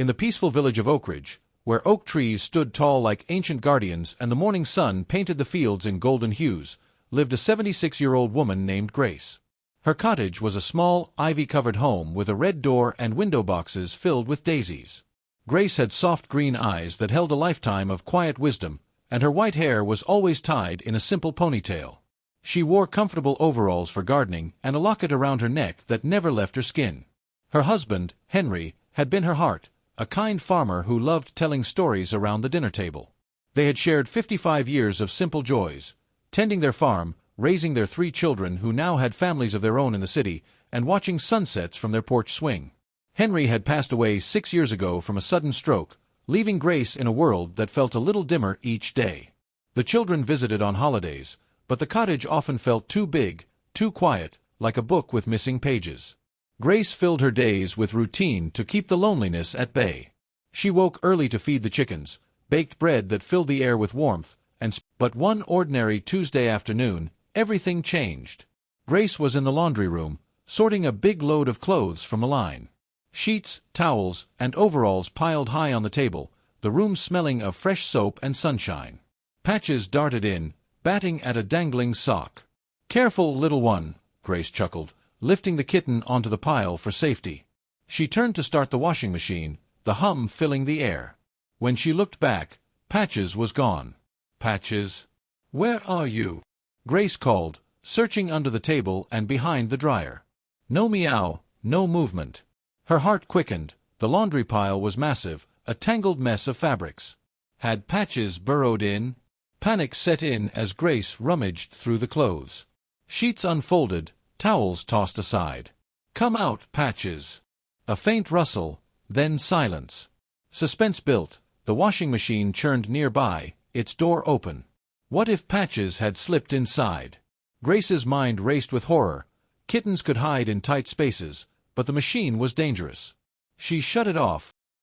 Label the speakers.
Speaker 1: In the peaceful village of Oakridge, where oak trees stood tall like ancient guardians and the morning sun painted the fields in golden hues, lived a 76-year-old woman named Grace. Her cottage was a small, ivy-covered home with a red door and window boxes filled with daisies. Grace had soft green eyes that held a lifetime of quiet wisdom, and her white hair was always tied in a simple ponytail. She wore comfortable overalls for gardening and a locket around her neck that never left her skin. Her husband, Henry, had been her heart, a kind farmer who loved telling stories around the dinner table. They had shared 55 years of simple joys, tending their farm, raising their 3 children who now had families of their own in the city, and watching sunsets from their porch swing. Henry had passed away 6 years ago from a sudden stroke, leaving Grace in a world that felt a little dimmer each day. The children visited on holidays, but the cottage often felt too big, too quiet, like a book with missing pages. Grace filled her days with routine to keep the loneliness at bay. She woke early to feed the chickens, baked bread that filled the air with warmth, but one ordinary Tuesday afternoon, everything changed. Grace was in the laundry room, sorting a big load of clothes from a line. Sheets, towels, and overalls piled high on the table, the room smelling of fresh soap and sunshine. Patches darted in, batting at a dangling sock. "Careful, little one," Grace chuckled, lifting the kitten onto the pile for safety. She turned to start the washing machine, the hum filling the air. When she looked back, Patches was gone. "Patches, where are you?" Grace called, searching under the table and behind the dryer. No meow, no movement. Her heart quickened. The laundry pile was massive, a tangled mess of fabrics. Had Patches burrowed in? Panic set in as Grace rummaged through the clothes. Sheets unfolded, towels tossed aside. "Come out, Patches." A faint rustle, then silence. Suspense built. The washing machine churned nearby, its door open. What if Patches had slipped inside? Grace's mind raced with horror. Kittens could hide in tight spaces, but the machine was dangerous. She shut it off,